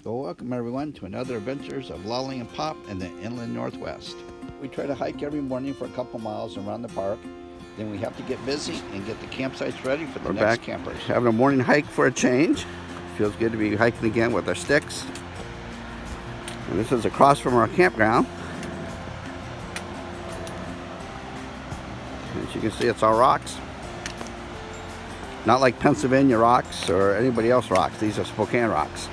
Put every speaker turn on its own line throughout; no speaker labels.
Well, welcome everyone to another adventures of Lolly and Pop in the inland Northwest. We try to hike every morning for a couple miles around the park. Then we have to get busy and get the campsites ready for the next campers. Having a morning hike for a change. Feels good to be hiking again with our sticks. And this is across from our campground. As you can see, it's all rocks. Not like Pennsylvania rocks or anybody else rocks. These are Spokane rocks.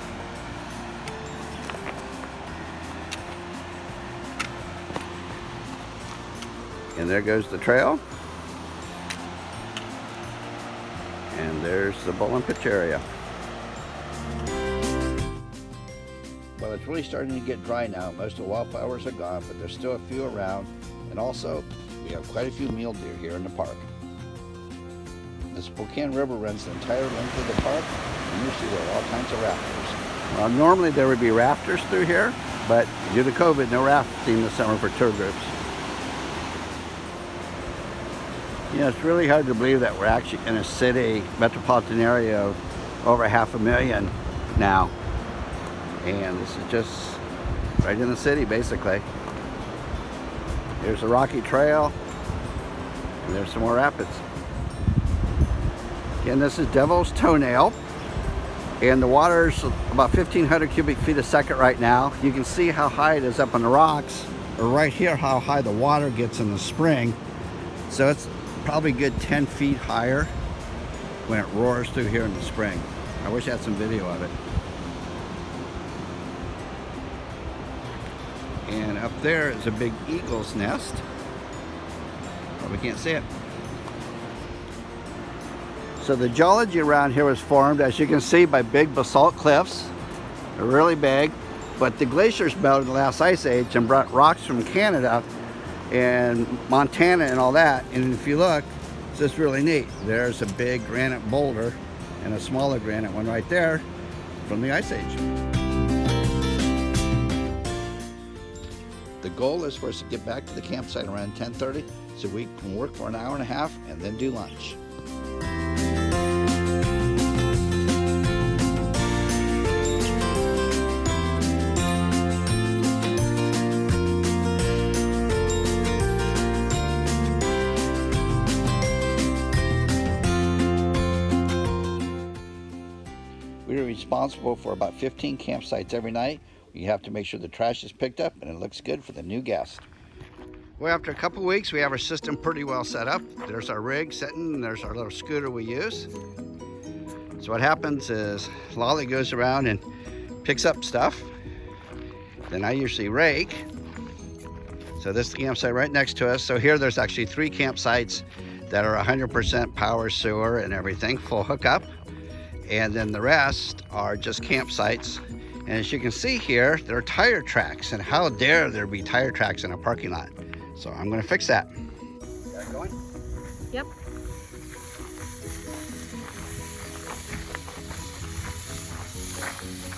And there goes the trail. And there's the bowling pitch area. Well, it's really starting to get dry now. Most of the wildflowers are gone, but there's still a few around. And also, we have quite a few mule deer here in the park. The Spokane River runs the entire length of the park, and usually there are all kinds of rafters. Well, normally there would be rafters through here, but due to COVID, no rafting this summer for tour groups. You know, it's really hard to believe that we're actually in a city, metropolitan area of over 500,000 now. And this is just right in the city, basically. There's a rocky trail, and there's some more rapids. Again, this is Devil's Toenail, and the water's about 1,500 cubic feet a second right now. You can see how high it is up on the rocks, or right here how high the water gets in the spring. So it's probably a good 10 feet higher when it roars through here in the spring. I wish I had some video of it. And up there is a big eagle's nest, but we can't see it. So the geology around here was formed, as you can see, by big basalt cliffs. They're really big, but the glaciers melted in the last ice age and brought rocks from Canada and Montana and all that. And if you look, it's just really neat. There's a big granite boulder and a smaller granite one right there from the ice age. The goal is for us to get back to the campsite around 10:30 so we can work for an hour and a half and then do lunch. We are responsible for about 15 campsites every night. You have to make sure the trash is picked up and it looks good for the new guest. Well, after a couple weeks, we have our system pretty well set up. There's our rig sitting, and there's our little scooter we use. So what happens is Lolly goes around and picks up stuff. Then I usually rake. So this is the campsite right next to us. So here there's actually 3 campsites that are 100% power, sewer, and everything, full hookup. And then the rest are just campsites. And as you can see here, there are tire tracks, and how dare there be tire tracks in a parking lot? So I'm gonna fix that. Got it going?
Yep.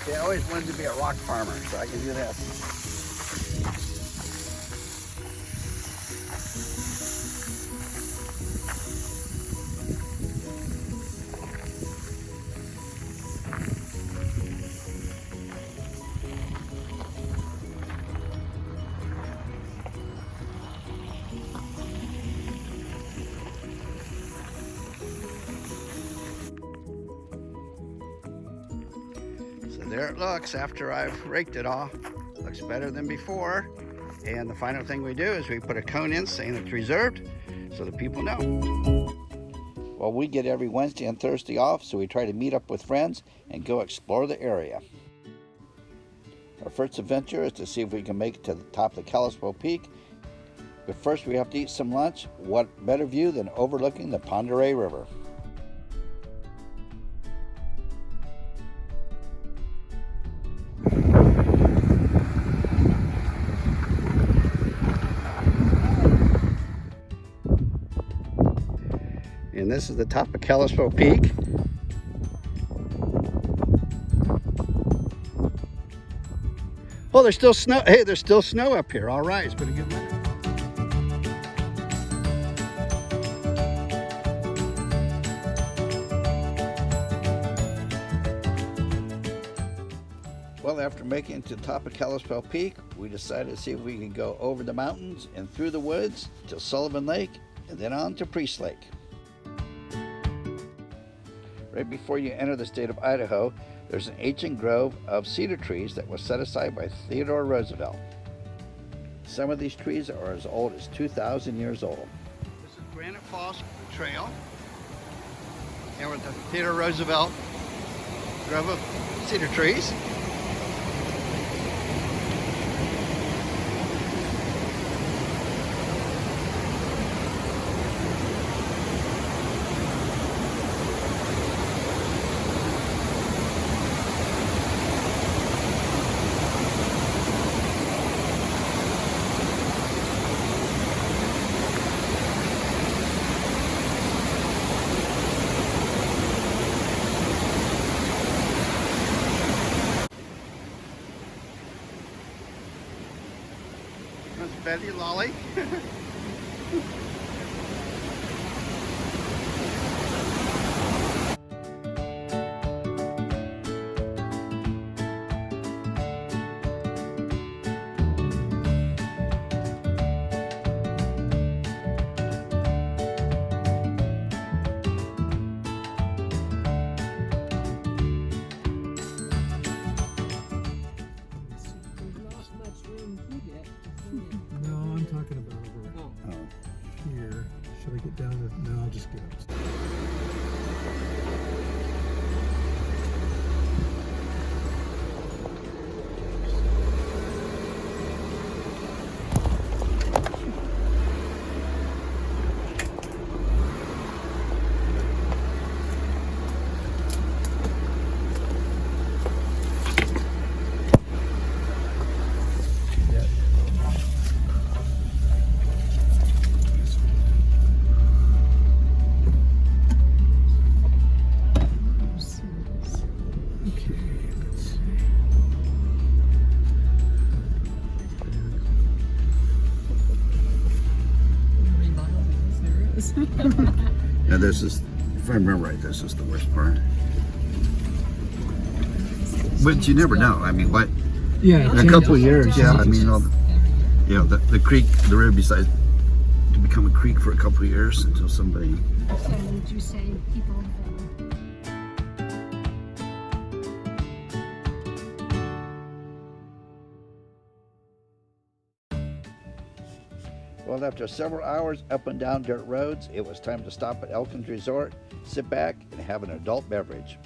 See, I always wanted to be a rock farmer, so I can do this. So there it looks after I've raked it all. Looks better than before. And the final thing we do is we put a cone in saying it's reserved so that people know. Well, we get every Wednesday and Thursday off, so we try to meet up with friends and go explore the area. Our first adventure is to see if we can make it to the top of the Kalispell Peak. But first we have to eat some lunch. What better view than overlooking the Pend Oreille River? And this is the top of Kalispell Peak. Oh, there's still snow. Hey, there's still snow up here. All right, it's been a good winter. Well, after making it to the top of Kalispell Peak, we decided to see if we could go over the mountains and through the woods to Sullivan Lake and then on to Priest Lake. Right before you enter the state of Idaho, there's an ancient grove of cedar trees that was set aside by Theodore Roosevelt. Some of these trees are as old as 2,000 years old. This is Granite Falls Trail, and we're at the Theodore Roosevelt grove of cedar trees. That's Betty Lolly.
No, I'm talking about over here. Should I get down to? No, I'll just get up.
Now this is, if I remember right, this is the worst part. But you never know. I mean, what?
Yeah,
In a couple of years, yeah. I mean, the creek, the river decides to become a creek for a couple of years until somebody.
So would you say people?
Well, after several hours up and down dirt roads, it was time to stop at Elkins Resort, sit back, and have an adult beverage.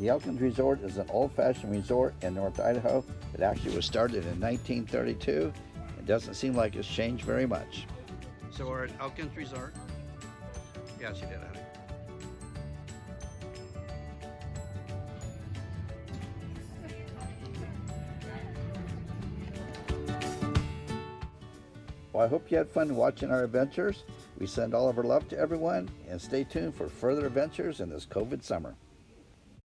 The Elkins Resort is an old-fashioned resort in North Idaho. It actually was started in 1932. It doesn't seem like it's changed very much. So we're at Elkins Resort. Yeah, she did, honey. Well, I hope you had fun watching our adventures. We send all of our love to everyone and stay tuned for further adventures in this COVID summer.